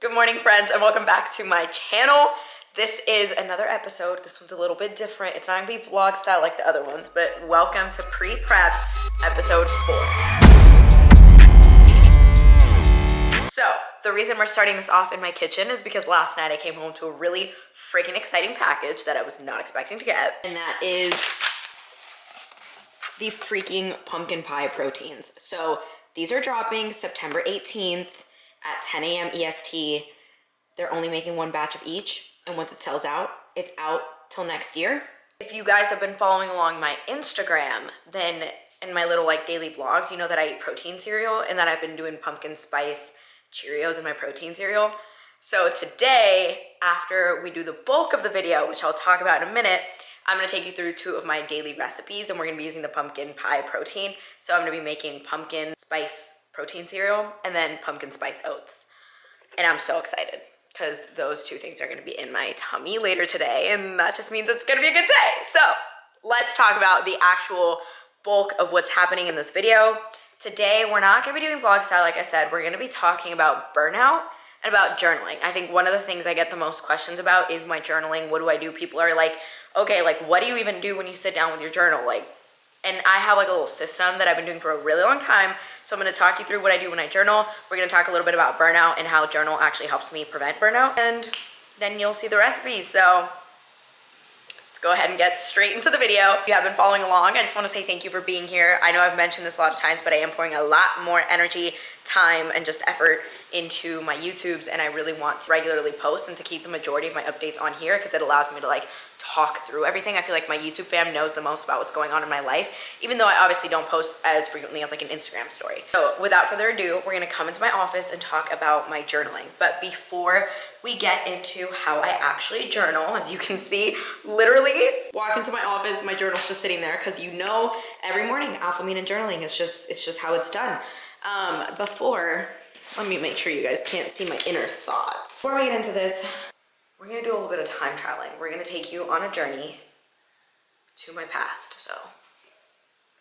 Good morning, friends, and welcome back to my channel. This is another episode. This one's a little bit different. It's not gonna be vlog style like the other ones, but welcome to pre-prep episode 4. So the reason we're starting this off in my kitchen is because last night I came home to a really freaking exciting package that I was not expecting to get, and that is the freaking pumpkin pie proteins. So these are dropping September 18th at 10 a.m. EST. They're only making one batch of each, and once it sells out, it's out till next year. If you guys have been following along my Instagram, then in my little daily vlogs, you know that I eat protein cereal and that I've been doing pumpkin spice Cheerios in my protein cereal. So today, after we do the bulk of the video, which I'll talk about in a minute, I'm gonna take you through 2 of my daily recipes, and we're gonna be using the pumpkin pie protein. So I'm gonna be making pumpkin spice protein cereal and then pumpkin spice oats. And I'm so excited because those 2 things are gonna be in my tummy later today, and that just means it's gonna be a good day. So let's talk about the actual bulk of what's happening in this video. Today, we're not gonna be doing vlog style, like I said. We're gonna be talking about burnout and about journaling. I think one of the things I get the most questions about is my journaling. What do I do? People are like, okay, what do you even do when you sit down with your journal? And I have a little system that I've been doing for a really long time. So I'm gonna talk you through what I do when I journal. We're gonna talk a little bit about burnout and how journal actually helps me prevent burnout. And then you'll see the recipes. So let's go ahead and get straight into the video. If you have been following along, I just wanna say thank you for being here. I know I've mentioned this a lot of times, but I am pouring a lot more energy, time, and just effort into my YouTubes, and I really want to regularly post and to keep the majority of my updates on here because it allows me to talk through everything. I feel like my YouTube fam knows the most about what's going on in my life, even though I obviously don't post as frequently as an Instagram story. So without further ado, we're gonna come into my office and talk about my journaling. But before we get into how I actually journal, as you can see, literally walk into my office, my journal's just sitting there because every morning alpha amino journaling is just how it's done. Let me make sure you guys can't see my inner thoughts. Before we get into this, we're gonna do a little bit of time traveling. We're gonna take you on a journey to my past, so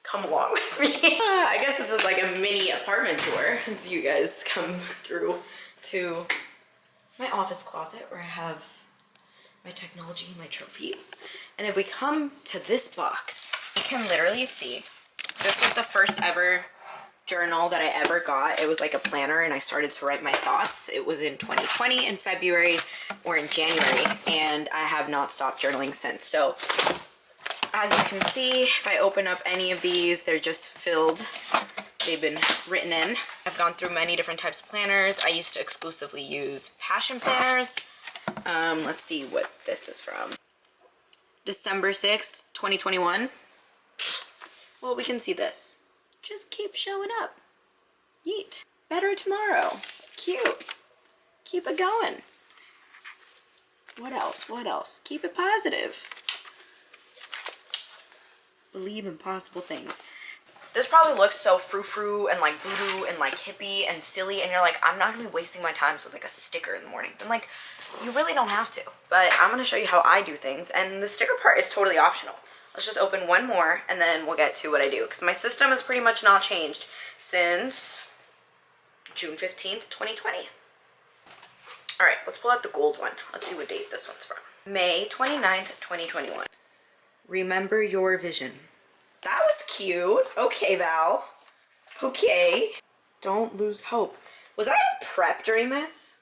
come along with me. I guess this is a mini apartment tour as you guys come through to my office closet where I have my technology and my trophies. And if we come to this box, you can literally see, this is the first ever journal that I ever got. It was a planner, and I started to write my thoughts. It was in 2020 in February or in January, and I have not stopped journaling since. So as you can see, if I open up any of these, they're just filled. They've been written in. I've gone through many different types of planners. I used to exclusively use passion planners. Let's see what this is from. December 6th, 2021. Well, we can see this. Just keep showing up. Yeet. Better tomorrow. Cute. Keep it going. What else? What else? Keep it positive. Believe in possible things. This probably looks so frou-frou and voodoo and hippie and silly, and you're like, I'm not gonna be wasting my time with a sticker in the mornings. And you really don't have to. But I'm gonna show you how I do things, and the sticker part is totally optional. Let's just open one more and then we'll get to what I do, because my system has pretty much not changed since June 15th, 2020. All right, let's pull out the gold one. Let's see what date this one's from. May 29th, 2021. Remember your vision. That was cute. Okay, Val. Okay. Don't lose hope. Was I in prep during this?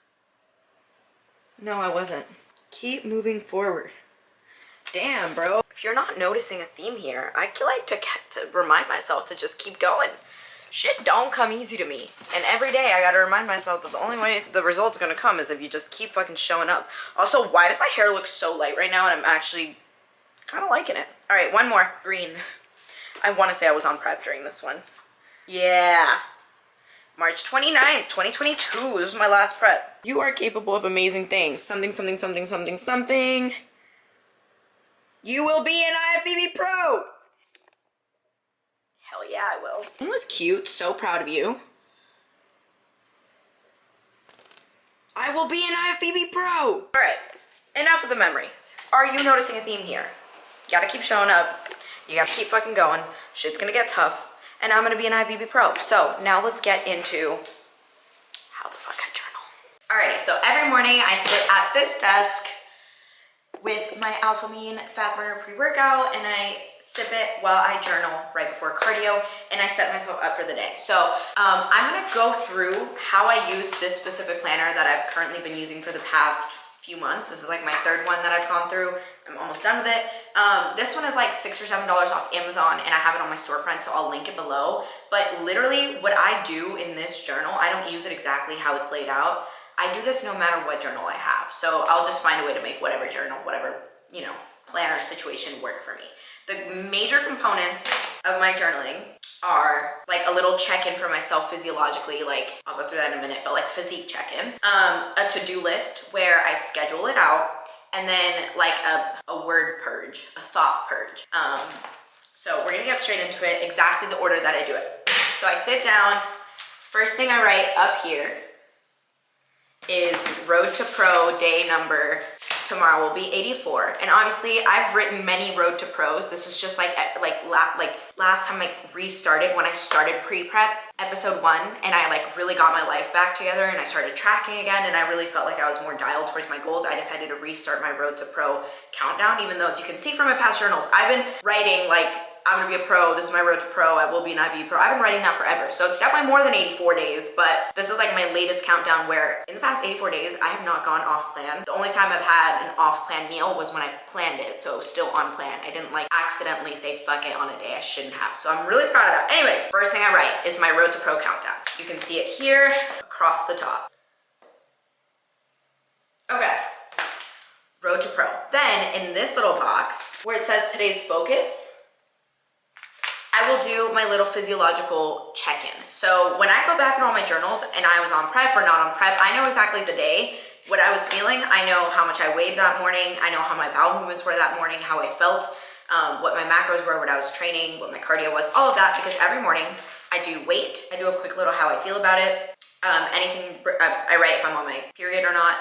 No, I wasn't. Keep moving forward. Damn, bro. If you're not noticing a theme here, I like to remind myself to just keep going. Shit don't come easy to me. And every day I gotta remind myself that the only way the result's gonna come is if you just keep fucking showing up. Also, why does my hair look so light right now? And I'm actually kind of liking it. All right, one more. Green. I want to say I was on prep during this one. Yeah. March 29th, 2022. This was my last prep. You are capable of amazing things. Something, something, something, something, something. You will be an IFBB Pro! Hell yeah, I will. That was cute. So proud of you. I will be an IFBB Pro! Alright, enough of the memories. Are you noticing a theme here? You gotta keep showing up. You gotta keep fucking going. Shit's gonna get tough. And I'm gonna be an IFBB Pro. So, now let's get into how the fuck I journal. Alrighty, so every morning I sit at this desk with my Alphamine Fat Burner pre-workout, and I sip it while I journal right before cardio, and I set myself up for the day. So I'm gonna go through how I use this specific planner that I've currently been using for the past few months. This is like my third one that I've gone through. I'm almost done with it. This one is like $6 or $7 off Amazon, and I have it on my storefront, so I'll link it below. But literally what I do in this journal, I don't use it exactly how it's laid out. I do this no matter what journal I have. So I'll just find a way to make whatever journal, whatever, you know, planner situation work for me. The major components of my journaling are like a little check-in for myself physiologically, like I'll go through that in a minute, but like physique check-in, a to-do list where I schedule it out, and then like a word purge, a thought purge. So we're gonna get straight into it, exactly the order that I do it. So I sit down, first thing I write up here is Road to Pro day number. Tomorrow will be 84, and obviously I've written many Road to Pros. This is just like last time I restarted when I started pre-prep episode 1, and I like really got my life back together and I started tracking again, and I really felt like I was more dialed towards my goals. I decided to restart my Road to Pro countdown, even though, as you can see from my past journals, I've been writing like I'm gonna be a pro, this is my road to pro, I will be an IB pro. I've been writing that forever, so it's definitely more than 84 days, but this is like my latest countdown where in the past 84 days, I have not gone off plan. The only time I've had an off plan meal was when I planned it, so it was still on plan. I didn't like accidentally say fuck it on a day I shouldn't have, so I'm really proud of that. Anyways, first thing I write is my road to pro countdown. You can see it here across the top. Okay, road to pro. Then in this little box where it says today's focus, I will do my little physiological check-in. So when I go back through all my journals and I was on prep or not on prep, I know exactly the day, what I was feeling. I know how much I weighed that morning. I know how my bowel movements were that morning, how I felt, what my macros were, what I was training, what my cardio was, all of that, because every morning I do weight. I do a quick little how I feel about it. Anything I write if I'm on my period or not,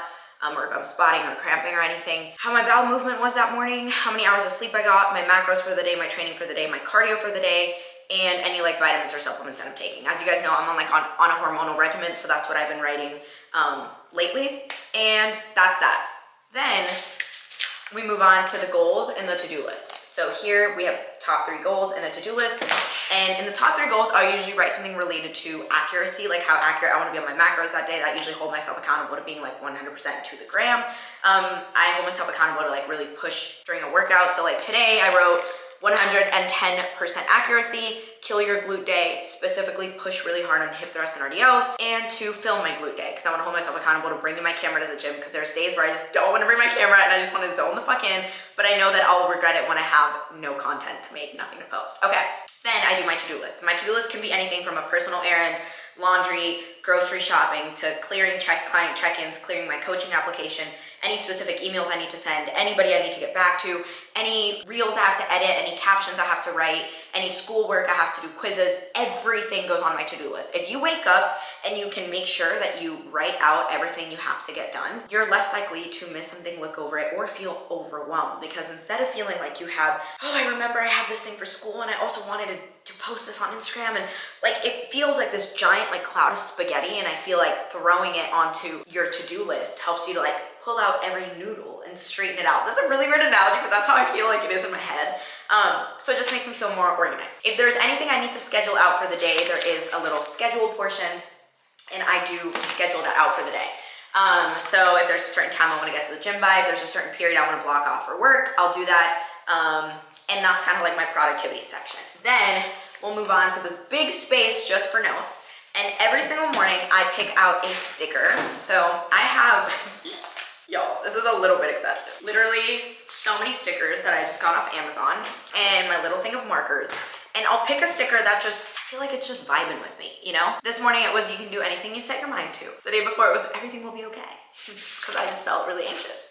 or if I'm spotting or cramping or anything, how my bowel movement was that morning, how many hours of sleep I got, my macros for the day, my training for the day, my cardio for the day, and any like vitamins or supplements that I'm taking. As you guys know, I'm on a hormonal regimen, so that's what I've been writing lately, and that's that. Then we move on to the goals and the to-do list. So here we have top 3 goals and a to-do list. And in the top 3 goals, I usually write something related to accuracy, like how accurate I want to be on my macros that day. That usually hold myself accountable to being like 100% to the gram. I hold myself accountable to like really push during a workout. So like today I wrote 110% accuracy, kill your glute day, specifically push really hard on hip thrusts and RDLs, and to film my glute day, because I want to hold myself accountable to bringing my camera to the gym, because there's days where I just don't want to bring my camera and I just want to zone the fuck in, but I know that I'll regret it when I have no content to make, nothing to post. Okay, then I do my to-do list. My to-do list can be anything from a personal errand, laundry, grocery shopping, to clearing client check-ins, clearing my coaching application, any specific emails I need to send, anybody I need to get back to, any reels I have to edit, any captions I have to write, any schoolwork I have to do, quizzes, everything goes on my to-do list. If you wake up and you can make sure that you write out everything you have to get done, you're less likely to miss something, look over it, or feel overwhelmed. Because instead of feeling like you have, oh, I remember I have this thing for school and I also wanted to post this on Instagram, and like it feels like this giant like cloud of spaghetti, and I feel like throwing it onto your to-do list helps you to like pull out every noodle and straighten it out. That's a really weird analogy, but that's how I feel like it is in my head. So it just makes me feel more organized. If there's anything I need to schedule out for the day, there is a little schedule portion, and I do schedule that out for the day. So if there's a certain time I want to get to the gym by, if there's a certain period I want to block off for work, I'll do that. And that's kind of like my productivity section. Then we'll move on to this big space just for notes. And every single morning I pick out a sticker. So I have, y'all, this is a little bit excessive. Literally so many stickers that I just got off Amazon, and my little thing of markers. And I'll pick a sticker that just, I feel like it's just vibing with me, you know? This morning it was, you can do anything you set your mind to. The day before it was, everything will be okay. Just because I just felt really anxious.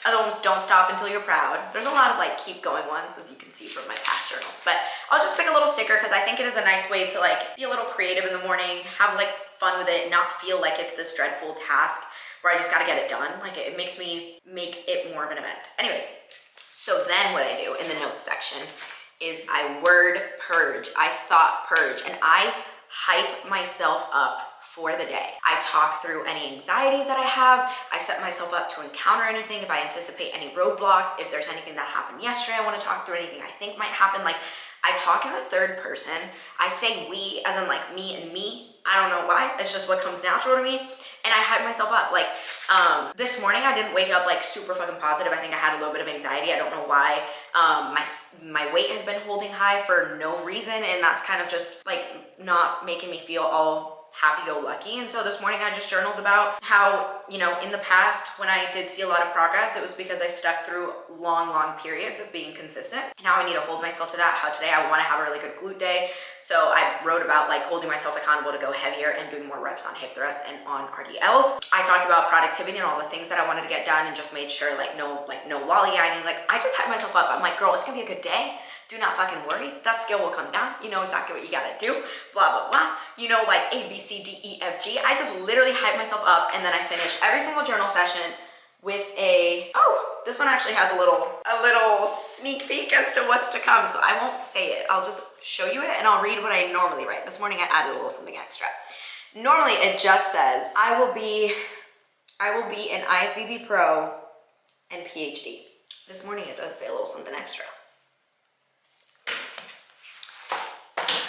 Other ones, don't stop until you're proud. There's a lot of like keep going ones, as you can see from my past journals. But I'll just pick a little sticker because I think it is a nice way to like be a little creative in the morning, have like fun with it, not feel like it's this dreadful task where I just gotta get it done. Like it makes me make it more of an event. Anyways, so then what I do in the notes section is I word purge, I thought purge, and I hype myself up for the day. I talk through any anxieties that I have. I set myself up to encounter anything, if I anticipate any roadblocks, if there's anything that happened yesterday, I want to talk through anything I think might happen. Like, I talk in the third person. I say we as in like me and me. I don't know why. It's just what comes natural to me. And I hype myself up. Like, this morning I didn't wake up like super fucking positive. I think I had a little bit of anxiety. I don't know why. My weight has been holding high for no reason, and that's kind of just like not making me feel all happy-go-lucky. And so this morning I just journaled about how, you know, in the past when I did see a lot of progress, it was because I stuck through long periods of being consistent. And now I need to hold myself to that. How today I want to have a really good glute day. So I wrote about like holding myself accountable to go heavier and doing more reps on hip thrusts and on RDLs. I talked about productivity and all the things that I wanted to get done, and just made sure no lollygagging. Like, I just hyped myself up. I'm like, girl, it's gonna be a good day. Do not fucking worry. That skill will come down. You know exactly what you gotta do. Blah, blah, blah. You know, like A, B, C, D, E, F, G. I just literally hype myself up, and then I finish every single journal session with this one actually has a little sneak peek as to what's to come. So I won't say it. I'll just show you it, and I'll read what I normally write. This morning I added a little something extra. Normally it just says, I will be an IFBB Pro and PhD. This morning it does say a little something extra.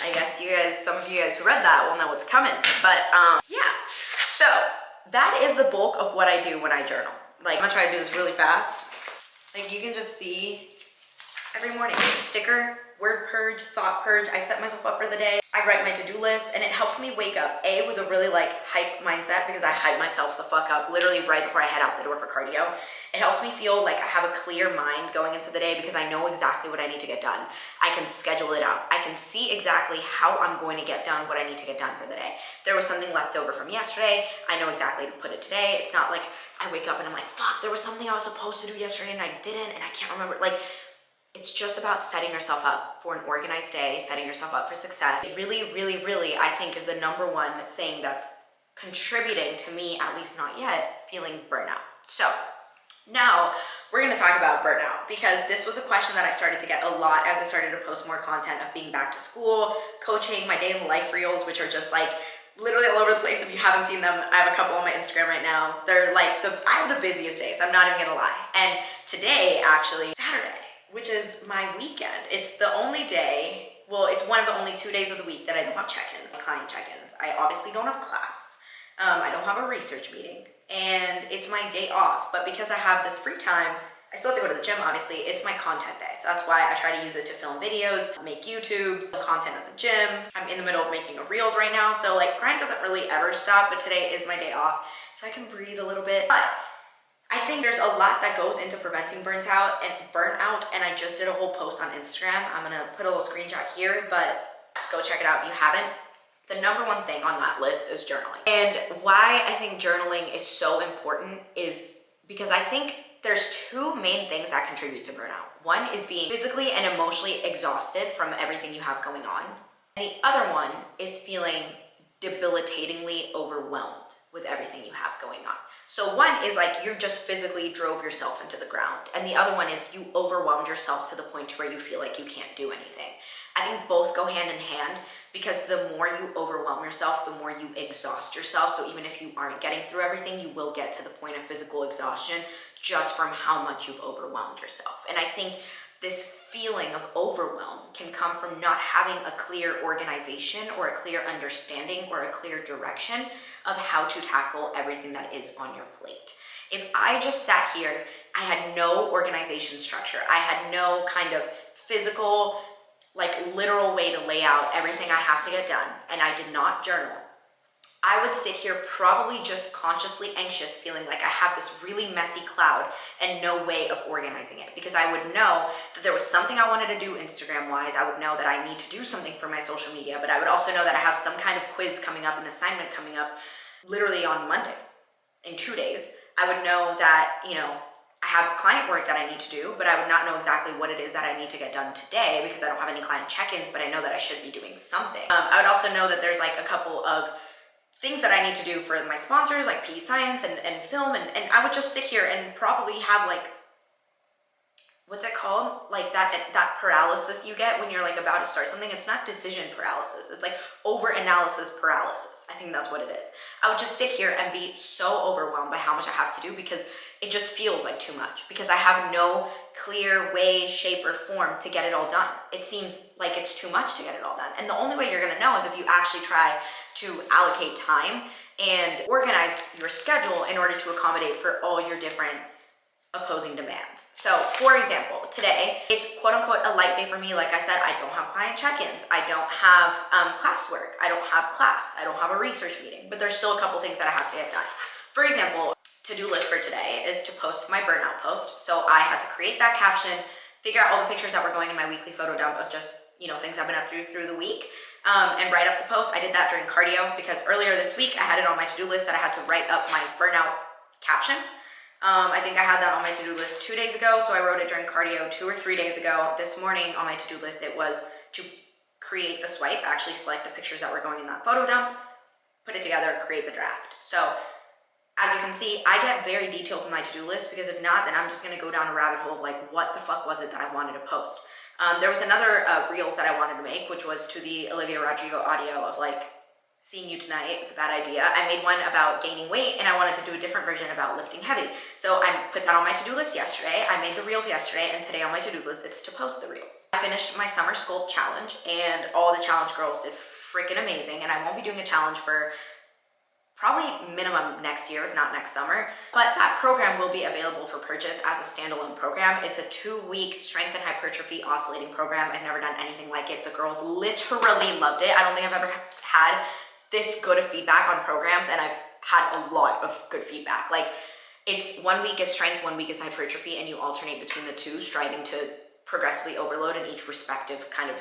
I guess some of you guys who read that will know what's coming. But yeah, so that is the bulk of what I do when I journal. Like, I'm gonna try to do this really fast. Like, you can just see every morning, sticker, word purge, thought purge. I set myself up for the day. I write my to-do list, and it helps me wake up, A, with a really like hype mindset, because I hype myself the fuck up literally right before I head out the door for cardio. It helps me feel like I have a clear mind going into the day, because I know exactly what I need to get done. I can schedule it out. I can see exactly how I'm going to get done what I need to get done for the day. If there was something left over from yesterday, I know exactly to put it today. It's not like I wake up and I'm like, fuck, there was something I was supposed to do yesterday and I didn't, and I can't remember. Like, it's just about setting yourself up for an organized day, setting yourself up for success. It really, really, really, I think, is the number one thing that's contributing to me, at least not yet, feeling burnout. So now we're gonna talk about burnout, because this was a question that I started to get a lot as I started to post more content of being back to school, coaching, my day in the life reels, which are just like literally all over the place. If you haven't seen them, I have a couple on my Instagram right now. They're like I have the busiest days, I'm not even gonna lie. And today, actually, Saturday, which is my weekend. It's the only day, well, it's one of the only 2 days of the week that I don't have check-ins, client check-ins. I obviously don't have class. I don't have a research meeting, and it's my day off. But because I have this free time, I still have to go to the gym, obviously. It's my content day. So that's why I try to use it to film videos, make YouTubes, content at the gym. I'm in the middle of making a reels right now. So like, grind doesn't really ever stop, but today is my day off. So I can breathe a little bit. But I think there's a lot that goes into preventing burnout, and I just did a whole post on Instagram. I'm gonna put a little screenshot here, but go check it out if you haven't. The number one thing on that list is journaling. And why I think journaling is so important is because I think there's two main things that contribute to burnout. One is being physically and emotionally exhausted from everything you have going on. And the other one is feeling debilitatingly overwhelmed with everything you have going on. So one is like you just physically drove yourself into the ground, and the other one is you overwhelmed yourself to the point to where you feel like you can't do anything. I think both go hand in hand, because the more you overwhelm yourself, the more you exhaust yourself. So even if you aren't getting through everything, you will get to the point of physical exhaustion just from how much you've overwhelmed yourself. And I think this feeling of overwhelm can come from not having a clear organization or a clear understanding or a clear direction of how to tackle everything that is on your plate. If I just sat here, I had no organization structure, I had no kind of physical, like literal way to lay out everything I have to get done, and I did not journal, I would sit here probably just consciously anxious, feeling like I have this really messy cloud and no way of organizing it, because I would know that there was something I wanted to do Instagram-wise. I would know that I need to do something for my social media, but I would also know that I have some kind of quiz coming up, an assignment coming up literally on Monday, in 2 days. I would know that, you know, I have client work that I need to do, but I would not know exactly what it is that I need to get done today, because I don't have any client check-ins, but I know that I should be doing something. I would also know that there's like a couple of things that I need to do for my sponsors, like PE Science and film, and I would just sit here and probably have like what's it called? Like that paralysis you get when you're like about to start something. It's not decision paralysis. It's like over-analysis paralysis. I think that's what it is. I would just sit here and be so overwhelmed by how much I have to do because it just feels like too much, because I have no clear way, shape, or form to get it all done. It seems like it's too much to get it all done. And the only way you're gonna know is if you actually try to allocate time and organize your schedule in order to accommodate for all your different opposing demands. So for example, today, it's quote unquote a light day for me. Like I said, I don't have client check-ins. I don't have classwork. I don't have class. I don't have a research meeting, but there's still a couple things that I have to get done. For example, to-do list for today is to post my burnout post. So I had to create that caption, figure out all the pictures that were going in my weekly photo dump of just, things I've been up to through the week, and write up the post. I did that during cardio because earlier this week I had it on my to-do list that I had to write up my burnout caption. I think I had that on my to-do list 2 days ago, so I wrote it during cardio 2 or 3 days ago. This morning on my to-do list, it was to create the swipe, actually select the pictures that were going in that photo dump, put it together, create the draft. So as you can see, I get very detailed in my to-do list, because if not, then I'm just gonna go down a rabbit hole of like, what the fuck was it that I wanted to post? There was another reels that I wanted to make, which was to the Olivia Rodrigo audio of like, seeing you tonight, it's a bad idea. I made one about gaining weight, and I wanted to do a different version about lifting heavy. So I put that on my to-do list yesterday. I made the reels yesterday, and today on my to-do list, it's to post the reels. I finished my summer sculpt challenge, and all the challenge girls did freaking amazing, and I won't be doing a challenge for probably minimum next year, if not next summer. But that program will be available for purchase as a standalone program. It's a 2-week strength and hypertrophy oscillating program. I've never done anything like it. The girls literally loved it. I don't think I've ever had this good of feedback on programs, and I've had a lot of good feedback. Like, it's 1 week is strength, 1 week is hypertrophy, and you alternate between the two, striving to progressively overload in each respective kind of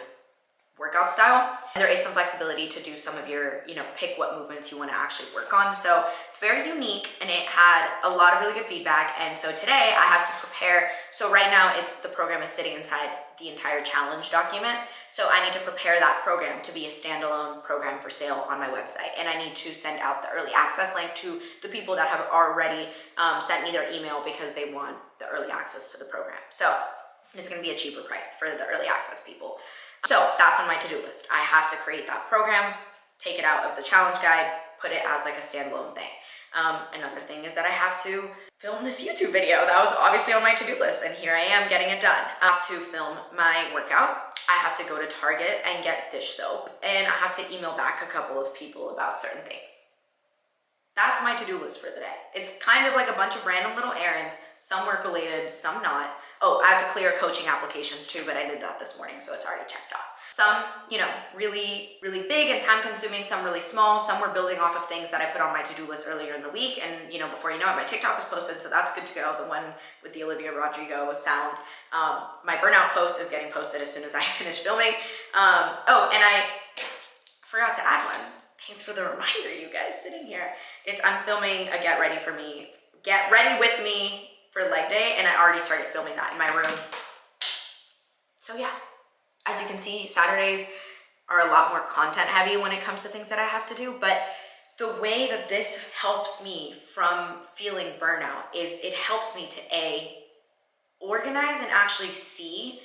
workout style. And there is some flexibility to do some of your, pick what movements you want to actually work on. So it's very unique, and it had a lot of really good feedback. And so today I have to prepare. So right now the program is sitting inside the entire challenge document. So I need to prepare that program to be a standalone program for sale on my website. And I need to send out the early access link to the people that have already sent me their email because they want the early access to the program. So it's going to be a cheaper price for the early access people. So that's on my to-do list. I have to create that program, take it out of the challenge guide, put it as like a standalone thing. Another thing is that I have to film this YouTube video. That was obviously on my to-do list, and here I am getting it done. I have to film my workout. I have to go to Target and get dish soap, and I have to email back a couple of people about certain things. That's my to-do list for the day. It's kind of like a bunch of random little errands, some work related, some not. Oh, I have to clear coaching applications too, but I did that this morning, so it's already checked off. Some, really, really big and time consuming, some really small. Some were building off of things that I put on my to-do list earlier in the week, and before you know it, my TikTok was posted, so that's good to go. The one with the Olivia Rodrigo sound. My burnout post is getting posted as soon as I finish filming. Oh, and I forgot to add one. Thanks for the reminder, you guys, sitting here. I'm filming a get ready with me for leg day, and I already started filming that in my room. So yeah, as you can see, Saturdays are a lot more content heavy when it comes to things that I have to do, but the way that this helps me from feeling burnout is it helps me to organize and actually see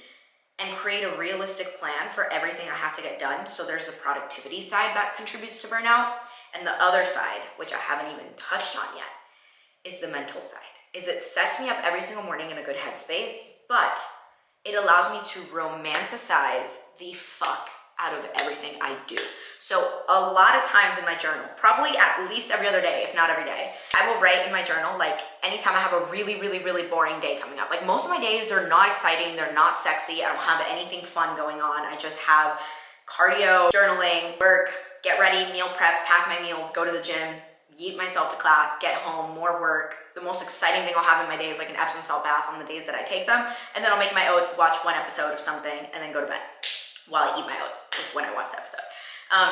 and create a realistic plan for everything I have to get done. So there's the productivity side that contributes to burnout, and the other side, which I haven't even touched on yet, is the mental side. It sets me up every single morning in a good headspace, but it allows me to romanticize the fuck out of everything I do. So a lot of times in my journal, probably at least every other day, if not every day, I will write in my journal, like anytime I have a really, really, really boring day coming up. Like most of my days, they're not exciting, they're not sexy, I don't have anything fun going on. I just have cardio, journaling, work, get ready, meal prep, pack my meals, go to the gym, yeet myself to class, get home, more work. The most exciting thing I'll have in my day is like an Epsom salt bath on the days that I take them. And then I'll make my oats, watch one episode of something, and then go to bed while I eat my oats is when I watch the episode.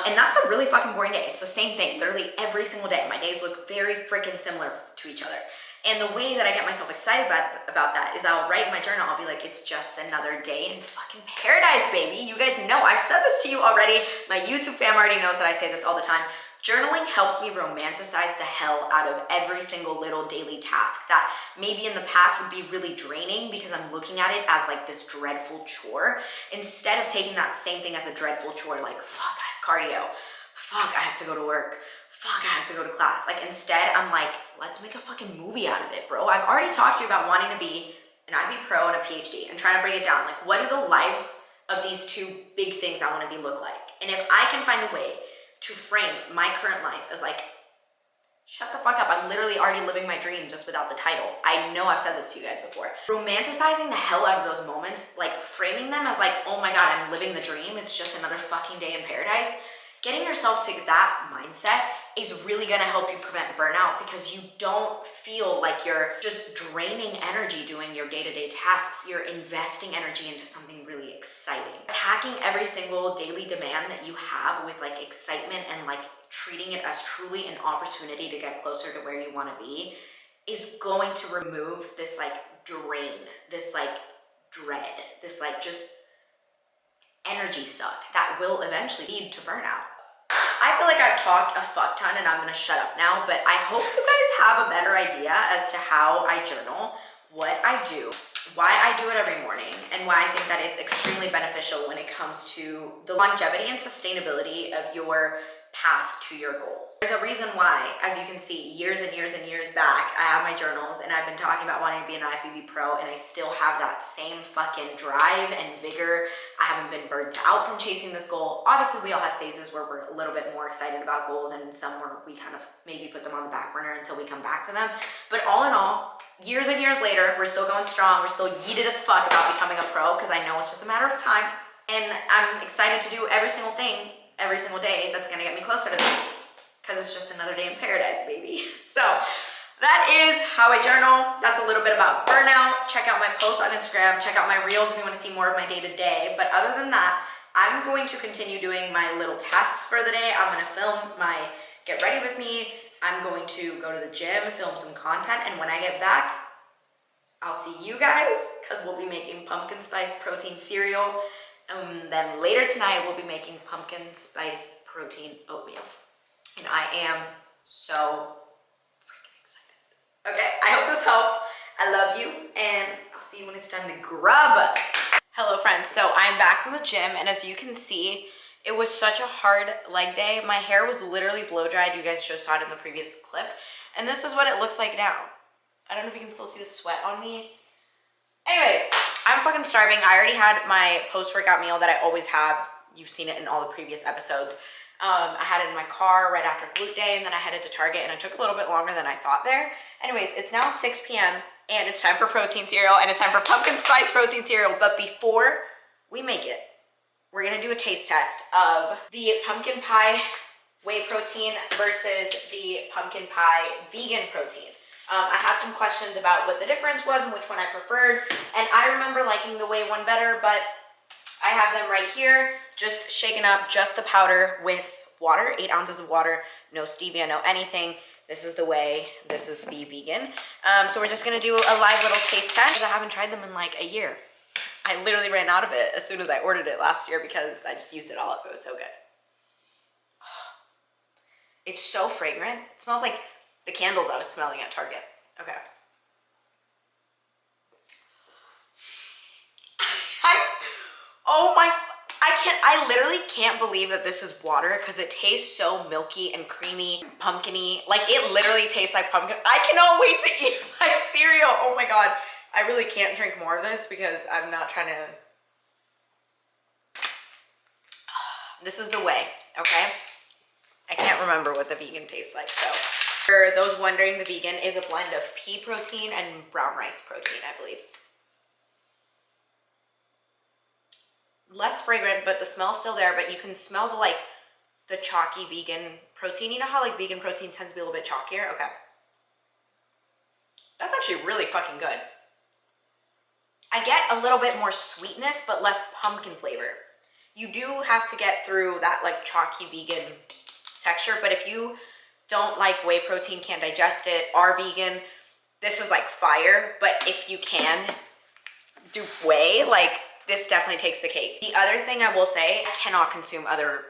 And that's a really fucking boring day. It's the same thing literally every single day. My days look very freaking similar to each other. And the way that I get myself excited about that is I'll write in my journal, I'll be like, it's just another day in fucking paradise, baby. You guys know, I've said this to you already. My YouTube fam already knows that I say this all the time. Journaling helps me romanticize the hell out of every single little daily task that maybe in the past would be really draining because I'm looking at it as like this dreadful chore. Instead of taking that same thing as a dreadful chore, like, fuck, I have cardio. Fuck, I have to go to work. Fuck, I have to go to class. Like, instead, I'm like, let's make a fucking movie out of it, bro. I've already talked to you about wanting to be an IB pro and a PhD and trying to break it down. Like, what do the lives of these two big things I want to be look like? And if I can find a way to frame my current life as like, shut the fuck up, I'm literally already living my dream just without the title. I know I've said this to you guys before. Romanticizing the hell out of those moments, like framing them as like, oh my God, I'm living the dream. It's just another fucking day in paradise. Getting yourself to that mindset is really gonna help you prevent burnout because you don't feel like you're just draining energy doing your day-to-day tasks. You're investing energy into something really exciting. Attacking every single daily demand that you have with like excitement and like treating it as truly an opportunity to get closer to where you wanna be is going to remove this like drain, this like dread, this like just energy suck that will eventually lead to burnout. I feel like I've talked a fuck ton and I'm gonna shut up now, but I hope you guys have a better idea as to how I journal, what I do, why I do it every morning, and why I think that it's extremely beneficial when it comes to the longevity and sustainability of your path to your goals. There's a reason why, as you can see, years and years and years back, I have my journals and I've been talking about wanting to be an IFBB pro and I still have that same fucking drive and vigor. I haven't been burnt out from chasing this goal. Obviously, we all have phases where we're a little bit more excited about goals and some where we kind of maybe put them on the back burner until we come back to them. But all in all, years and years later, we're still going strong. We're still yeeted as fuck about becoming a pro because I know it's just a matter of time. And I'm excited to do every single thing every single day that's gonna get me closer to that because it's just another day in paradise, baby. So that is how I journal. That's a little bit about burnout. Check out my posts on Instagram. Check out my reels if you want to see more of my day-to-day. But other than that, I'm going to continue doing my little tasks for the day. I'm gonna film my get ready with me. I'm going to go to the gym, film some content, and when I get back, I'll see you guys because we'll be making pumpkin spice protein cereal. Then later tonight, we'll be making pumpkin spice protein oatmeal. And I am so freaking excited. Okay, I hope this helped. I love you, and I'll see you when it's time to grub. Hello, friends. So I'm back from the gym, and as you can see, it was such a hard leg day. My hair was literally blow dried. You guys just saw it in the previous clip. And this is what it looks like now. I don't know if you can still see the sweat on me. Anyways, I'm fucking starving. I already had my post-workout meal that I always have. You've seen it in all the previous episodes. I had it in my car right after glute day, and then I headed to Target, and it took a little bit longer than I thought there. Anyways, it's now 6 p.m., and it's time for protein cereal, and it's time for pumpkin spice protein cereal. But before we make it, we're gonna do a taste test of the pumpkin pie whey protein versus the pumpkin pie vegan protein. I had some questions about what the difference was and which one I preferred, and I remember liking the whey one better, but I have them right here, just shaken up, just the powder with water, 8 ounces of water, no stevia, no anything. This is the whey, this is the vegan. So we're just gonna do a live little taste test. I haven't tried them in like a year. I literally ran out of it as soon as I ordered it last year because I just used it all up. It was so good. It's so fragrant. It smells like the candles I was smelling at Target. Okay. I literally can't believe that this is water because it tastes so milky and creamy, pumpkin-y. Like, it literally tastes like pumpkin. I cannot wait to eat my cereal. Oh my God. I really can't drink more of this because I'm not trying to. This is the whey, okay? I can't remember what the vegan tastes like, so. For those wondering, the vegan is a blend of pea protein and brown rice protein, I believe. Less fragrant, but the smell's still there, but you can smell the, like, the chalky vegan protein. You know how, like, vegan protein tends to be a little bit chalkier? Okay. That's actually really fucking good. I get a little bit more sweetness, but less pumpkin flavor. You do have to get through that, like, chalky vegan texture, but if you don't like whey protein, can't digest it, are vegan, this is like fire. But if you can do whey, like, this definitely takes the cake. The other thing I will say, I cannot consume other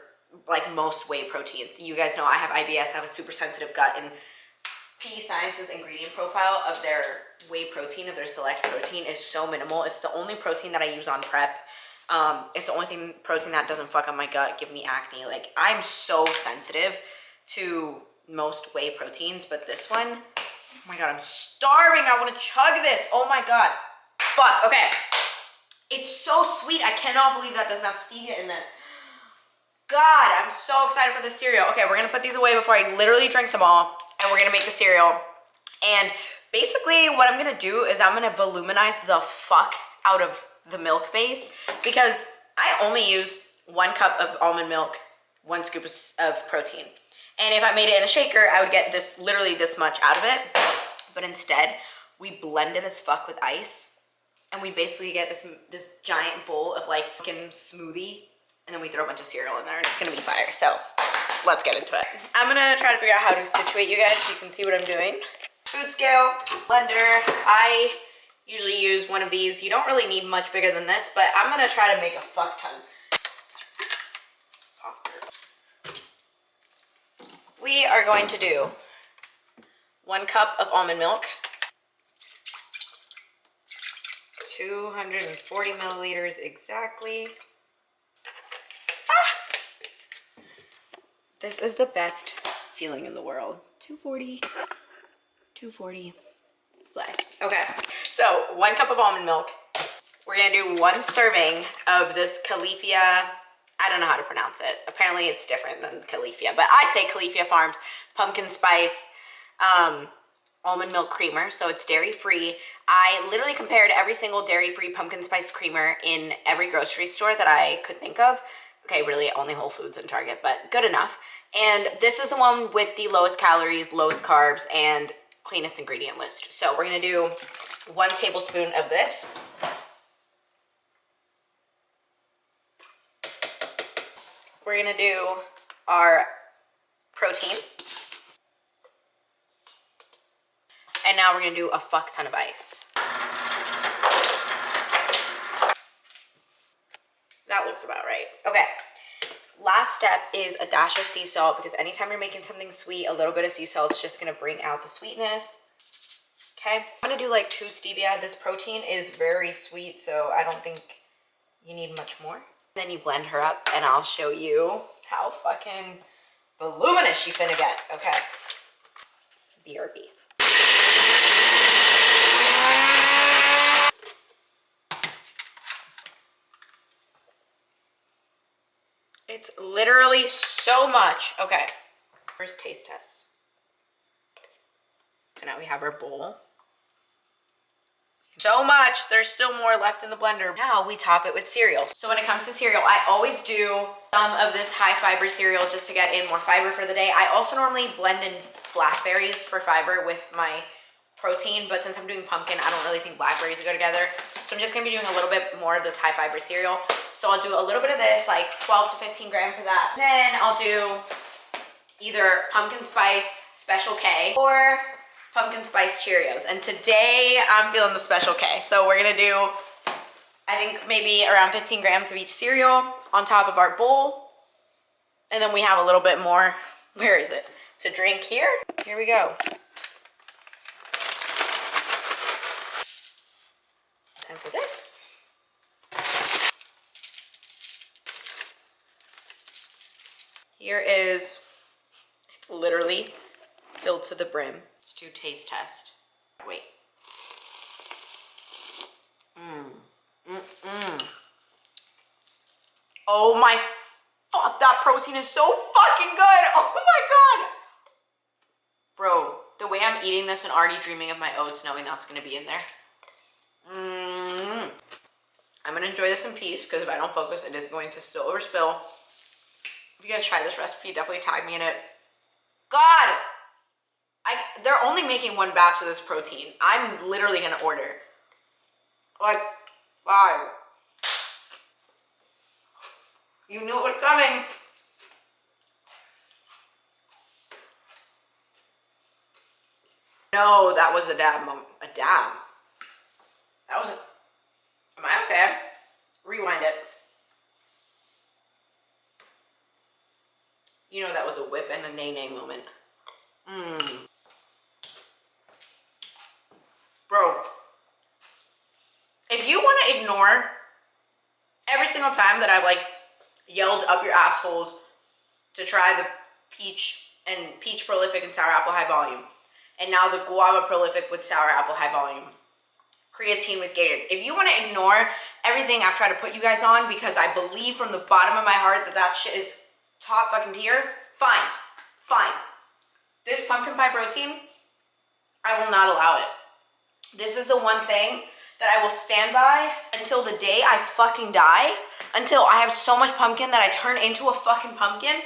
like most whey proteins. You guys know I have IBS, I have a super sensitive gut, and PE Science's ingredient profile of their whey protein, of their select protein, is so minimal. It's the only protein that I use on prep. It's the only protein that doesn't fuck up my gut, give me acne. Like, I'm so sensitive to most whey proteins, but this one, oh my God, I'm starving. I want to chug this. Oh my God. Fuck, okay. It's so sweet. I cannot believe that doesn't have stevia in there. God, I'm so excited for this cereal. Okay, we're gonna put these away before I literally drink them all, and we're gonna make the cereal. And basically what I'm gonna do is I'm gonna voluminize the fuck out of the milk base, because I only use 1 cup of almond milk, 1 scoop of protein. And if I made it in a shaker, I would get this, literally this much out of it. But instead, we blend it as fuck with ice, and we basically get this giant bowl of like fucking smoothie, and then we throw a bunch of cereal in there, and it's gonna be fire. So let's get into it. I'm gonna try to figure out how to situate you guys so you can see what I'm doing. Food scale, blender. I usually use one of these. You don't really need much bigger than this, but I'm gonna try to make a fuck ton. We are going to do 1 cup of almond milk, 240 milliliters exactly. This is the best feeling in the world. 240, slay. Okay, so 1 cup of almond milk. We're gonna do 1 serving of this Califia, I don't know how to pronounce it. Apparently it's different than Califia, but I say Califia Farms pumpkin spice almond milk creamer, so it's dairy-free. I literally compared every single dairy-free pumpkin spice creamer in every grocery store that I could think of. Okay, really only Whole Foods and Target, but good enough. And this is the one with the lowest calories, lowest carbs, and cleanest ingredient list. So we're gonna do 1 tablespoon of this. We're gonna do our protein. And now we're gonna do a fuck ton of ice. That looks about right. Okay. Last step is a dash of sea salt, because anytime you're making something sweet, a little bit of sea salt is just gonna bring out the sweetness. Okay, I'm gonna do like 2 stevia. This protein is very sweet, so I don't think you need much more. Then you blend her up, and I'll show you how fucking voluminous she finna get. Okay, BRB. It's literally so much. Okay, first taste test. So now we have our bowl. So much, there's still more left in the blender. Now we top it with cereal. So when it comes to cereal, I always do some of this high fiber cereal just to get in more fiber for the day. I also normally blend in blackberries for fiber with my protein, but since I'm doing pumpkin, I don't really think blackberries go together. So I'm just gonna be doing a little bit more of this high fiber cereal. So I'll do a little bit of this, like 12 to 15 grams of that. Then I'll do either pumpkin spice Special K or pumpkin spice Cheerios. And today I'm feeling the Special K. So we're gonna do, I think maybe around 15 grams of each cereal on top of our bowl. And then we have a little bit more, where is it? To drink here. Here we go. Time for this. Here is, it's literally filled to the brim. Let's do taste test. Wait. Oh my, fuck, that protein is so fucking good. Oh my God. Bro, the way I'm eating this and already dreaming of my oats, knowing that's gonna be in there. I'm gonna enjoy this in peace, because if I don't focus, it is going to still overspill. If you guys try this recipe, definitely tag me in it. God, they're only making 1 batch of this protein. I'm literally gonna order. Like, why? You knew it was coming. No, that was a dab, Mom. A dab. That was a, am I okay? Rewind it. You know that was a whip and a nay-nay moment. Bro, if you want to ignore every single time that I've like yelled up your assholes to try the peach prolific and sour apple high volume, and now the guava prolific with sour apple high volume, creatine with Gatorade. If you want to ignore everything I've tried to put you guys on because I believe from the bottom of my heart that that shit is top fucking tier, fine. This pumpkin pie protein, I will not allow it. This is the one thing that I will stand by until the day I fucking die, until I have so much pumpkin that I turn into a fucking pumpkin.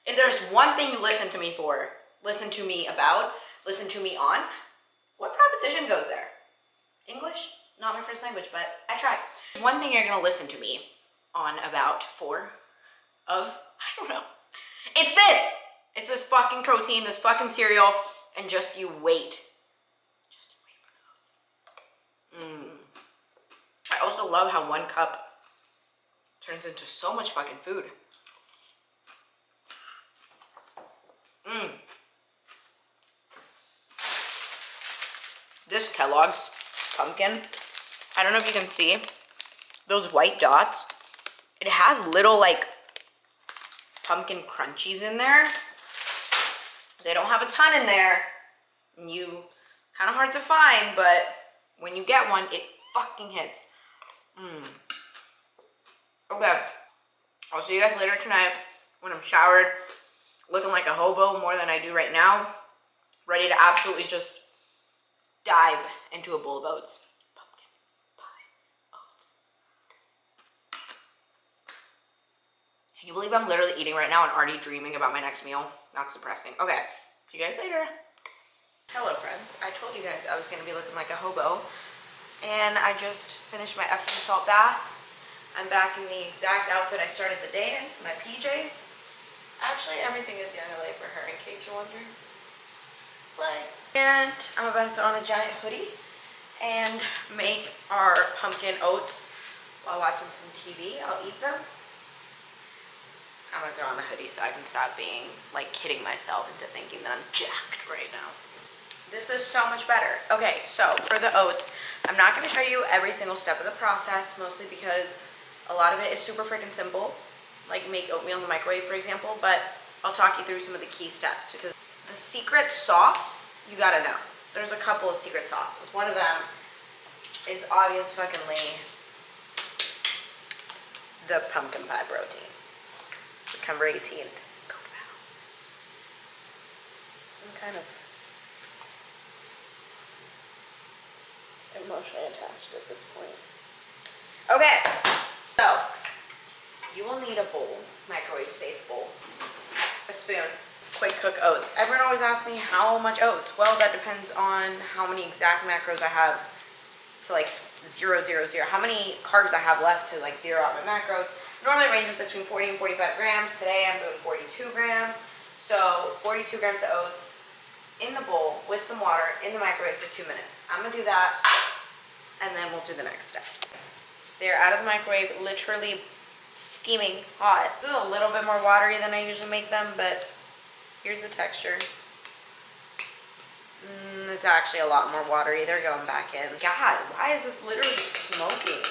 If there's one thing you listen to me for, listen to me about, listen to me on, what proposition goes there? English? Not my first language, but I try. One thing you're gonna listen to me on about I don't know. It's this! It's this fucking protein, this fucking cereal, and just you wait. I also love how 1 cup turns into so much fucking food. This Kellogg's pumpkin, I don't know if you can see those white dots. It has little like pumpkin crunchies in there. They don't have a ton in there. And kind of hard to find, but when you get one, it fucking hits. Okay, I'll see you guys later tonight when I'm showered, looking like a hobo more than I do right now, ready to absolutely just dive into a bowl of oats. Pumpkin pie oats. Can you believe I'm literally eating right now and already dreaming about my next meal? That's depressing. Okay, see you guys later. Hello friends, I told you guys I was going to be looking like a hobo, and I just finished my Epsom salt bath. I'm back in the exact outfit I started the day in, my PJs. Actually, everything is young LA for her, in case you're wondering. Slay. And I'm about to throw on a giant hoodie and make our pumpkin oats while watching some TV. I'll eat them. I'm gonna throw on the hoodie so I can stop being, like, kidding myself into thinking that I'm jacked right now. This is so much better. Okay, so for the oats, I'm not gonna show you every single step of the process, mostly because a lot of it is super freaking simple, like make oatmeal in the microwave, for example, but I'll talk you through some of the key steps because the secret sauce, you gotta know. There's a couple of secret sauces. One of them is obvious fuckingly the pumpkin pie protein. September 18th. Go Val. I'm kind of emotionally attached at this point. Okay, so you will need a bowl, microwave safe bowl, a spoon, quick cook oats. Everyone always asks me how much oats. Well, that depends on how many exact macros I have to like 0, 0, 0. How many carbs I have left to like zero out my macros. Normally it ranges between 40 and 45 grams. Today I'm doing 42 grams. So 42 grams of oats in the bowl with some water in the microwave for 2 minutes. I'm gonna do that and then we'll do the next steps. They're out of the microwave, literally steaming hot. This is a little bit more watery than I usually make them, but here's the texture. It's actually a lot more watery. They're going back in. God, why is this literally smoking?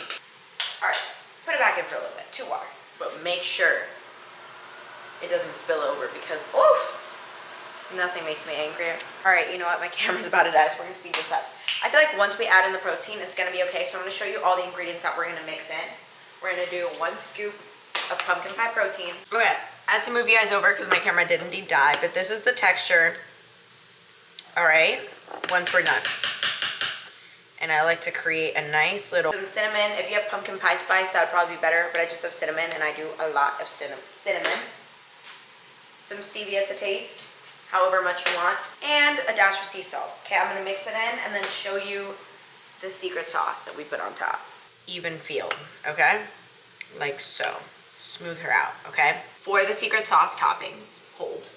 All right, put it back in for a little bit, 2 water. But make sure it doesn't spill over because, oof, nothing makes me angrier. All right, you know what? My camera's about to die, so we're gonna speed this up. I feel like once we add in the protein, it's gonna be okay. So I'm gonna show you all the ingredients that we're gonna mix in. We're gonna do 1 scoop of pumpkin pie protein. Okay, I had to move you guys over because my camera did indeed die, but this is the texture. All right, 1 per nut. And I like to create a nice little, some cinnamon. If you have pumpkin pie spice, that would probably be better, but I just have cinnamon and I do a lot of cinnamon. Some stevia to taste, however much you want, and a dash of sea salt. Okay, I'm gonna mix it in and then show you the secret sauce that we put on top. Even feel, okay? Like so. Smooth her out, okay? For the secret sauce toppings, hold.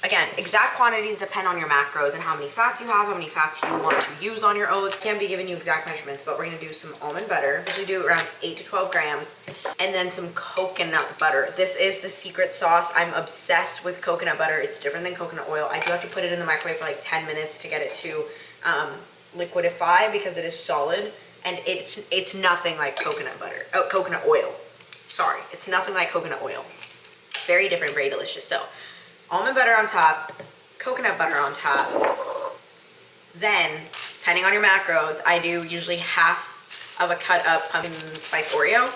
Again, exact quantities depend on your macros and how many fats you have, how many fats you want to use on your oats. Can't be giving you exact measurements, but we're gonna do some almond butter. Usually do around 8 to 12 grams, and then some coconut butter. This is the secret sauce. I'm obsessed with coconut butter. It's different than coconut oil. I do have to put it in the microwave for like 10 minutes to get it to liquidify because it is solid, and it's nothing like coconut butter. Oh, coconut oil. Sorry, it's nothing like coconut oil. Very different, very delicious. So, almond butter on top, coconut butter on top. Then, depending on your macros, I do usually half of a cut up pumpkin spice Oreo.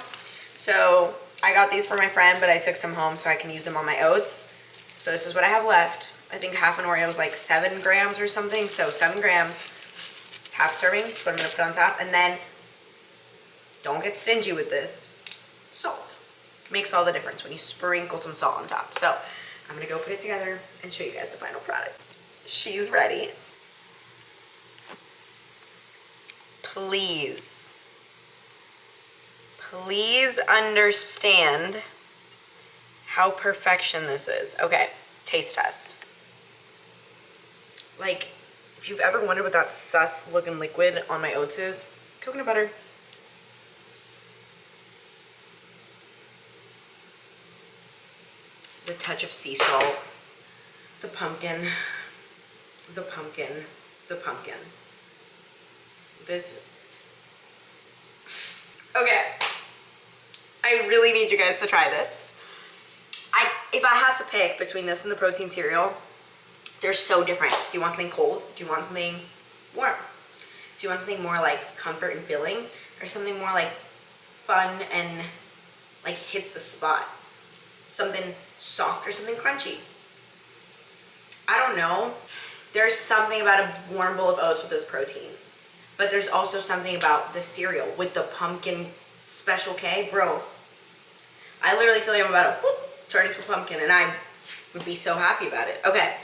So, I got these for my friend, but I took some home so I can use them on my oats. So this is what I have left. I think half an Oreo is like 7 grams or something. So 7 grams, it's half serving. That's what I'm gonna put on top. And then, don't get stingy with this, salt. Makes all the difference when you sprinkle some salt on top. So I'm gonna go put it together and show you guys the final product. She's ready. Please understand how perfection this is. Okay, taste test. Like, if you've ever wondered what that sus looking liquid on my oats is, coconut butter. The touch of sea salt, the pumpkin, the pumpkin, the pumpkin. This, okay, I really need you guys to try this. If I had to pick between this and the protein cereal, they're so different. Do you want something cold? Do you want something warm? Do you want something more like comfort and filling, or something more like fun and like hits the spot? Something soft or something crunchy? I don't know. There's something about a warm bowl of oats with this protein, but there's also something about the cereal with the pumpkin Special K. Bro, I literally feel like I'm about to turn into a pumpkin, and I would be so happy about it. Okay,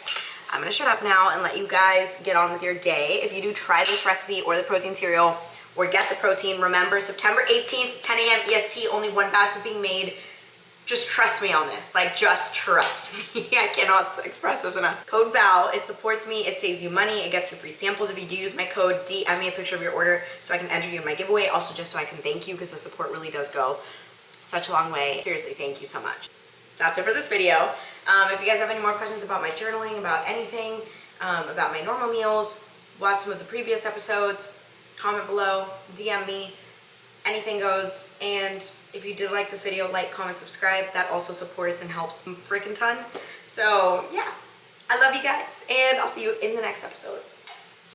I'm gonna shut up now and let you guys get on with your day. If you do try this recipe or the protein cereal or get the protein, remember September 18th, 10 a.m. EST, only one batch is being made. Just trust me on this. Like, just trust me. I cannot express this enough. Code VAL, it supports me, it saves you money, it gets you free samples. If you do use my code, DM me a picture of your order so I can enter you in my giveaway. Also, just so I can thank you, because the support really does go such a long way. Seriously, thank you so much. That's it for this video. If you guys have any more questions about my journaling, about anything, about my normal meals, watch some of the previous episodes, comment below, DM me, anything goes. And if you did like this video, like, comment, subscribe. That also supports and helps a freaking ton. So yeah, I love you guys, and I'll see you in the next episode.